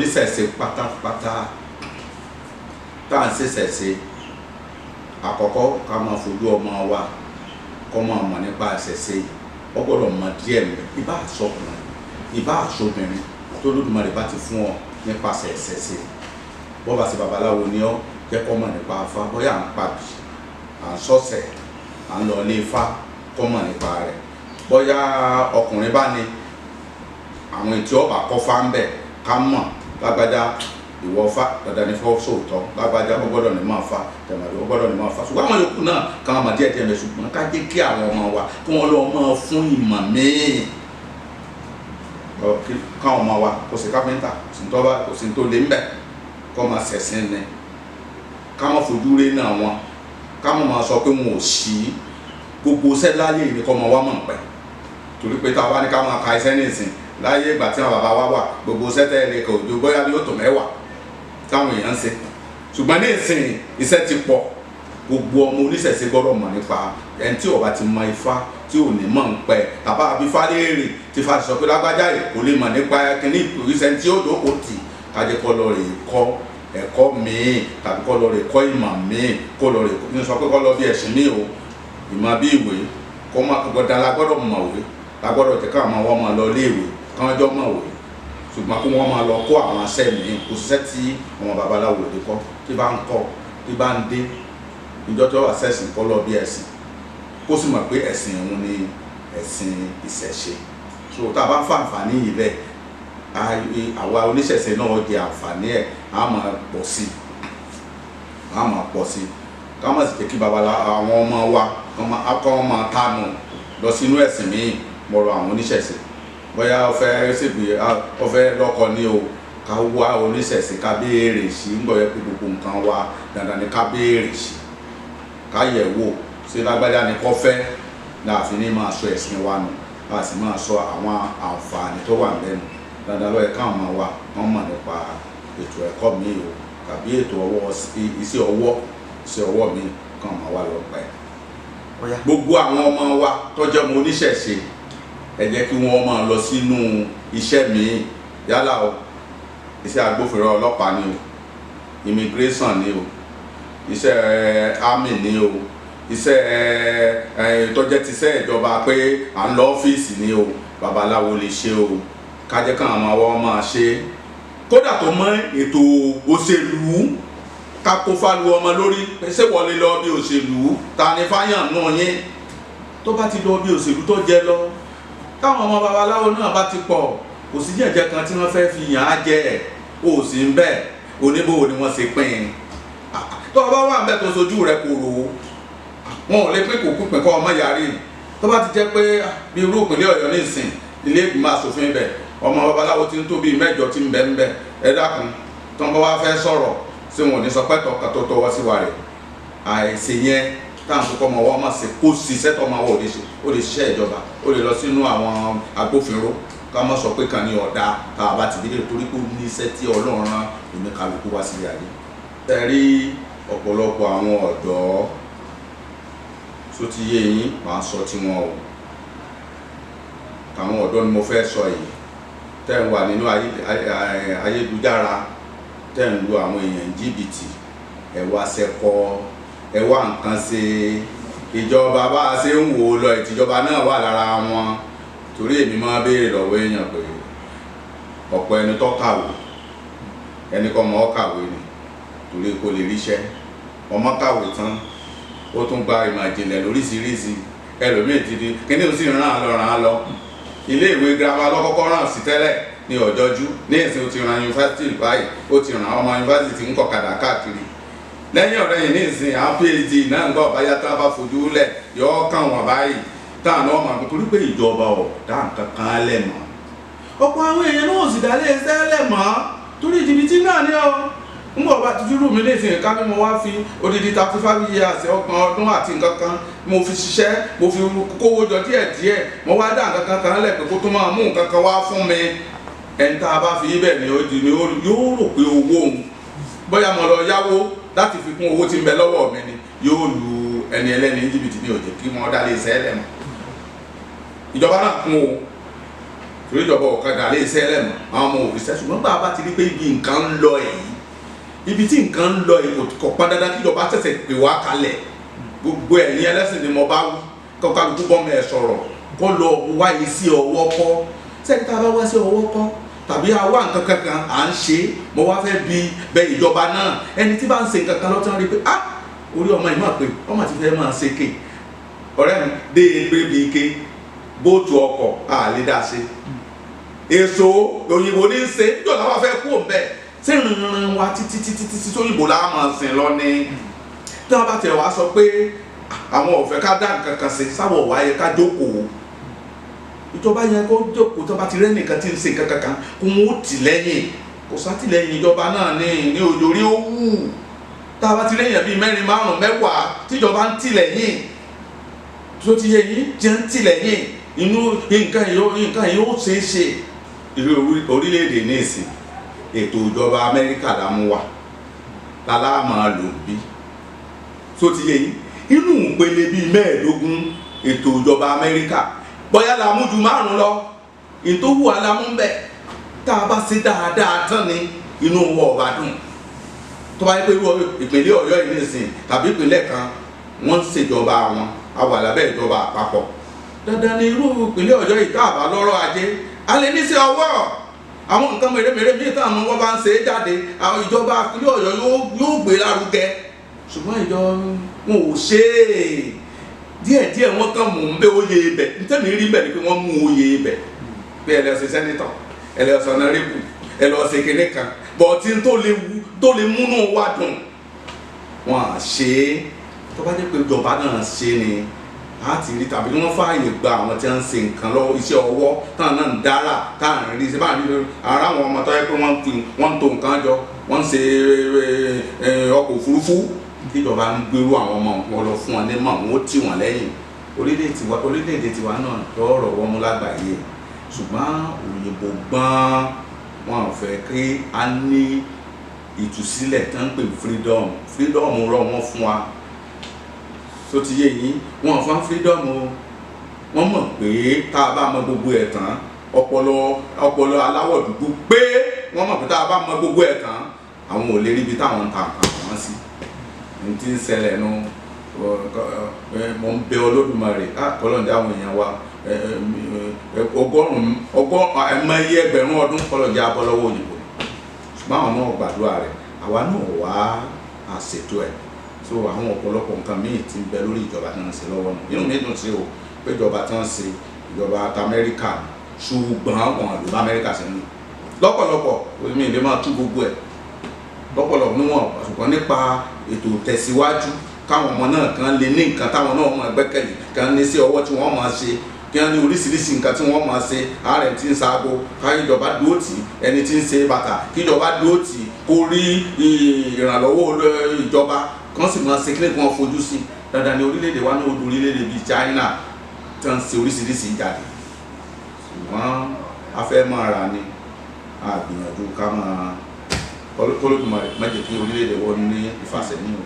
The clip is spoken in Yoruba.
oníṣẹ̀ṣe pátápátá tá à ń ṣèṣẹ̀ṣe àkọ́kọ́ ká máa fojú ọmọ wa kọ́ máa mọ̀ nípa ìṣẹ̀ṣe yìí ó gbọ́dọ̀ mọ díẹ̀ mi ìbá àṣọkùnrin ìbá àṣọbìnrin tó lódùmarè bá ti fún ọ nípasẹ̀ ìṣẹ̀ṣe bọ́ bá ṣe babaláwo ni ọ́ jẹ́ kọ́ mọ̀ nípa Ifá bóyá à ń pàbí à ń sọ́sẹ̀ à ń lọ ilé Ifá kọ́ mọ̀ nípa rẹ̀ bóyá ọkùnrin bá ní àwọn ètí ọba kọ́ fá ń bẹ̀ ká mọ̀ lágbájá ìwọ Fá dandan ní fọ́ sóòótọ́ lágbájá ó gbọ́dọ̀ ní máa Fá tẹ̀mọ̀dé ó gbọ́dọ̀ ní máa Fá ṣùgbọ́n àwọn yòókù náà kan máa díẹ̀ díẹ̀ mẹ́ ṣùgbọ́n ká jẹ́ kí àwọn ọmọ wa kí wọ́n lọ máa fún ìmọ̀ míì káwọn ọmọ wa kò sí káfíńtà kò sí tó lé ń bẹ̀ kọ́ máa ṣẹ̀sìn ni ká máa fojú rí náà wọn ká máa sọ pé wọn ò sí gbogbo iṣẹ́ láyé ní kọ́ máa wá mọ̀ pẹ́ torí pé tá a bá ní ká máa ka iṣẹ́ nísìn láyé ìgbà tí àwọn bàbá wa wà gbogbo iṣẹ́ tẹ́lẹ̀ kò jó bóyá bí ó tó mẹ́wàá táwọn èèyàn ń ṣe ṣùgbọ́n ní ìsìn iṣẹ́ ti pọ̀ gbogbo ọmọ oníṣẹ̀ṣe gbọ́dọ̀ mọ̀ nípa ẹni tí ó bá ti mọ Ifá tí ò ní mọ̀ ń pẹ́ tàbá àbí fáléèrè tí Ifá ti sọ pé lágbájá yìí kò lè mọ̀ nípa kíní ìpòrísẹ́ tí ó dókòó tì kájẹ́ kọ́ lọ rè kọ́ ẹ̀kọ́ míì tàbí kọ́ lọ rè kọ́ ìmọ̀ míì kó lọ rè ní sọ pé kọ́ lọ bí ẹ̀sìn míì o ìmọ̀ bí ìwé kọ́ máa gbọ́dọ̀ lágbọ́dọ̀ mọ̀wé lágbọ́dọ̀ tẹ̀ káwọn ọmọ wọn máa lọ léèwé káwọn jọ mọ̀wé ṣùgbọ́n kó wọ́n máa lọ kó àwọn aṣẹ́ míì kò ṣiṣẹ́ tí àwọn babaláwo lè kọ́ tí bá ń kọ́ tí bá ń dé ìjọ tó wà sẹ́sìn kọ́ lọ bí ẹ̀sìn kó sì mọ̀ pé ẹ̀sìn òun ni ẹ̀sìn ìṣẹ̀ṣe so tá a bá ń fa àǹfààní yìí bẹ́ẹ̀ àwa oníṣẹ̀ṣe náà di àǹfààní ẹ̀ á máa pọ̀ sí ká má sì jẹ́ kí àwọn ọmọ wa kọ́ wọn máa tánu lọ sínú ẹ̀sìn míì mọ̀rọ̀ àwọn oníṣẹ̀ṣe bóyá ó fẹ́ ṣègbè ó fẹ́ lọ́kọ ní o ká wá oníṣẹ̀ṣe ká béèrè sí ń gbọ́ yẹ pé gbogbo nǹkan wa dandan ni ká béèrè sí ká yẹ̀ wò ṣé lágbájá ni kò fẹ́ láàfin ní máa sọ ẹ̀sìn wa nù láti sì máa sọ àwọn àǹfààní tó wà lẹ́nu dandan lọ́yẹ káwọn máa wà wọ́n mọ̀ nípa ètò ẹ̀kọ́ mi o tàbí ètò iṣẹ́ ọwọ́ mi kàn máa wà lọ́pẹ́. Gbogbo àwọn ọmọ wa tó jẹ́ ọmọ oníṣẹ̀ṣe ẹ jẹ́ kí wọ́n máa lọ sínú iṣẹ́ mi yálà o iṣẹ́ agbófinró ọlọ́pàá ni o immigration ni o iṣẹ́ army ni o iṣẹ́ tó jẹ́ tiṣẹ́ ìjọba pé à ń lọ ọ́fíìsì ni o babaláwo lè ṣe o kájẹ́ káwọn ọmọ wa máa ṣe kódà tó mọ ètò òṣèlú ká kó fálu ọmọ lórí ṣé wọlé lọ bí òṣèlú ta ni fáyàn náà yẹn tó bá ti lọ bí òṣèlú tó jẹ lọ táwọn ọmọ babaláwo náà bá ti pọ̀ kò sí jẹ̀jẹ̀ kan tí wọ́n fẹ́ fi yàn á jẹ ó sì ń bẹ̀ oníbòwò ni wọ́n ṣe pín in tó o bá wà ń bẹ̀ tó sojú rẹ̀ kòrò wọn ò lè pín kò pín kọ́ ọmọ yàrá tó bá ti jẹ́ pé bí irú ìpínlẹ̀ Ọ̀yọ́ ní ìsìn ilé ìgbìmọ̀ asòfin bẹ̀ ọmọ babaláwo ti ń tó bíi mẹ́jọ tí ń bẹ ń bẹ ẹ dákun tó ń bá wá fẹ́ sọ̀rọ̀ sí wọn ò ní sọ pé tọkàn tó tọwọ́ sí wa rẹ̀ àìsè yẹn táwọn tó kọ́ ọmọ wọn máa ṣe kó ṣiṣẹ́ tó máa wọ̀ ó lè ṣiṣẹ́ ìjọba ó lè lọ sínú àwọn agbófinró ká má sọ pé kan ní ọ̀dà tá a bá ti délé torí pé ó ní iṣẹ́ tí Ọlọ́run rán oníkálukú wá sílé ayé. ẹ rí ọ̀pọ̀lọpọ̀ àwọn ọ̀dọ́ tó ti yé yín máa sọ tiwọn o àwọn ọ̀dọ́ ni mo fẹ́ sọ yìí tẹ́ ń wà nínú ayélujára tẹ́ ń lu àwọn èèyàn jìbìtì ẹ wá sẹ́kọ́ ẹ wá nǹkan ṣe ìjọba bá a ṣe ń wò ó lọ ìtìjọba náà wà lára wọn torí èmi máa béèrè lọ́wọ́ èèyàn pé ọ̀pọ̀ ẹni tó kàwé ẹni kọ́ ọmọ kàwé ni torí kò lè ríṣẹ́ ọmọ kàwé tán ó tún gba ìmọ̀ ìjìnlẹ̀ lóríṣiríṣi ẹlòmíì ti di kíní ó sì ràn án lọ ilé ìwé girama lọ́kọ́kọ́ ràn sí tẹ́lẹ̀ ní ọ̀jọ́jú ní ìsìn ó ti ràn yunifásitì báyìí ó ti ràn ọmọ yunifásitì ń kọ̀kadà káàkiri lẹ́yìn ọ̀rẹ́ yìí ní ìsìn àwọn phd náà ń gbọ́ báyá tá a bá fojú lẹ̀ yọ ọ́ kàn wọ́n báyìí táwọn náà máa torí pé ìjọba ọ̀ dá nǹkan kan lẹ̀ mọ́ ọ̀pọ̀ àwọn èèyàn náà sì dá lé iṣẹ́ lẹ̀ mọ́ torí jìbìtì náà ní ọ ń bọ̀ bá ti rú mi léṣe ká ní mo wá fi odidi 35 years ọgbọ̀n ọdún àti nǹkan kan mo fi ṣiṣẹ́ mo fi kówó jọ díẹ̀díẹ̀ mo wá dá nǹkan kan lẹ̀ pé kó tó máa mú nǹkan kan wá fún mi ẹni tá a bá fi ibẹ̀ ni yóò rò pé owó òun bóyá mo lọ yáwó láti fi kún owó tí ń bẹ lọ́wọ́ mi ni yóò lu ẹni ẹlẹ́ni jìbìtì ní òjò kí wọ́n dá lé iṣẹ́ lẹ̀ mọ́ ìjọba náà kún o torí ìjọba ọ̀kadà lè sẹ́lẹ̀ mọ́ àwọn ọmọ òfìsẹ́ ṣùgbọ́n bá a bá ti rí pé ibi nǹkan ń lọ èyí ibi tí nǹkan ń lọ èyí kò pọn dandan kí ìjọba ṣẹ̀ṣẹ̀ pè wá kalẹ̀ gbogbo ẹ̀yin ẹlẹ́sìn ni mo bá wí kọ́kálukú bọ́mọ ẹ̀ sọ̀rọ̀ kó lọ wáyé sí ọwọ́ kọ́ sẹ́ni tá a bá wá sí ọwọ́ kọ́ tàbí àwa nǹkan kankan à ń ṣe mo wá fẹ́ bi bẹ ìjọba náà ẹni tí bá ń ṣe nǹkan kan lọ́tọ́ rí pé ah orí ọmọ yìí máa pè ọmọ ti fẹ́ máa ṣe ké ọ̀rẹ́ mi dé egbé bíi ké bóòtù ọkọ̀ àlédà ṣe èso òyìnbó ní í ṣe yọ̀dá wá fẹ́ kú òǹbẹ ṣé ìrìnrìn wa títí sóyìnbó la máa sìn lọ ní tí wọ́n bá tẹ̀ wá sọ pé àwọn ò fẹ́ ká dá nǹkan kan ṣe sáwọ̀ wáyé ká jókòó ìjọba yẹn kó jókòó tó bá ti rẹ́ nìkan tí ń ṣe nǹkan kankan kó wọn ó tì lẹ́yìn kò sátìlẹ́yìn ìjọba náà ní òjò rí ó wù tá a bá ti rẹ́yìn bíi 4, 5, 10 tíjọba ń tì lẹ́yìn tó ti yẹ yín jẹ́ ń tì lẹ́yìn inú nǹkan yìí ó ṣeé ṣe ìlú orílẹ̀-èdè ní ìsìn ètò ìjọba Amẹ́ríkà la mú wa lálá máa lò bí tó ti yẹ yín inú ìpele bíi 15 ètò ìjọba Amẹ́ríkà bóyá la mú ju 5 lọ ìtòwú alámú ń bẹ tá a bá ṣe dáadáa tán ni inú wọ ọba dùn tó bá yẹ pé ìpínlẹ̀ Ọ̀yọ́ yìí nìsín tàbí ìpínlẹ̀ kan wọ́n ń ṣèjọba wọn a wà lábẹ́ ìjọba àpapọ̀ dandan ni irú ìpínlẹ̀ Ọ̀yọ́ yìí tá a bá lọ́rọ̀ ajé a lè ní sí ọwọ́ àwọn nǹkan mèremère míì táwọn ọmọ wọn bá ń ṣe é jáde àwọn ìjọba ìpínlẹ̀ Ọ̀yọ́ yóò gbé lárugẹ ṣùgbọ́n ìjọ wọn ò ṣe é díẹ̀díẹ̀ wọ́n kàn mú un bẹ́ oyè ibẹ̀ nítorí rí bẹ̀ ni pé wọ́n mú oyè ibẹ̀ pé ẹ lọ ṣe sẹ́nitọ̀ ẹ lọ sọ nárẹ́bù ẹ lọ ṣe kéde kan bọ̀ọ̀tì tó lè múnú wá dùn wọ́n à ṣe é tó bá jẹ́ pé ìjọba náà ṣe ni a ti rí tàbí wọ́n fààyè gba àwọn tí wọ́n ń ṣe nǹkan lọ́wọ́ iṣẹ́ ọwọ́ táwọn náà ń dára táwọn rí ṣe báyìí lórí ara àwọn ọmọ tó yẹ pé wọ́n ń to nǹkan jọ wọ́n ń ṣe ọkọ̀ òfurufú ìjọba ń gbèrú àwọn ọmọ wọn lọ fún wọn ní mọ̀ wọn ó tì wọ́n lẹ́yìn orílẹ̀-èdè tiwa náà lọ́rọ̀ wọn mú lágbàáyé ṣùgbọ́n òyìnbó gbọ́n wọn ò fẹ́ kí a ní ìtúsílẹ̀ tó ń pè freedom rọ̀ wọ́n fún wa tó ti yé yín wọn ò fún freedom o wọ́n mọ̀ pé tá a bá mọ gbogbo ẹ̀ tán ọpọlọ aláwọ̀ dúdú pé wọ́n mọ̀ pé tá a bá mọ gbogbo ẹ̀ tán àwọn ò lè rí ibi táwọn ń ta nǹkan wọn sí n ti ń ṣẹlẹ̀ nu mo ń bẹ Olódùmarè kọlọ́ọ̀dé àwọn èèyàn wa ẹ̀mọye ẹgbẹ̀rún ọdún kọlọ́ọ̀dé abọ́lọ́wọ́ òyìnbó ṣùgbọ́n àwọn náà gbàdúrà rẹ̀ àwa náà wá àṣetò ẹ̀ so àwọn ọ̀pọ̀lọpọ̀ nǹkan míì ti ń bẹ lórí ìjọba tí wọ́n ń ṣe lọ́wọ́ nù inú mi dùn sí o pé ìjọba tí wọ́n ń ṣe ìjọba Amẹ́ríkà ṣùgbọ́n wọn ló bá Amẹ́ríkà sí nù lọ́pọ̀lọpọ̀ mi lè máa tú gbogbo ẹ̀ lọ́pọ̀lọpọ̀ níwọ̀n ṣùgbọ́n nípa ètò tẹ̀síwájú káwọn ọmọ náà kan lè ní nǹkan táwọn náà máa gbẹ́kẹ̀lé kan ní sí ọwọ́ tí wọ́n máa ṣe kí wọ́n ní oríṣiríṣi nǹkan tí wọ́n máa ṣe ààrẹ tí ń ṣaago káyọ̀jọba dúró tì ẹni tí ń ṣe bàtà kíjọba dúró tì kó rí ìrànlọ́wọ́ ìjọba kan sì máa ṣe kí nìkan fojú sí dandan ní orílẹ̀-èdè wa ní odò orílẹ̀-èdè bíi China tí wọ́n ń ṣe oríṣiríṣi jáde ṣùgbọ́n a fẹ́ máa rà ní àgbìyànjú ká máa Olódùmarè má jẹ́ kí orílẹ̀-èdè wọn ní ìfàsẹ́yìn o.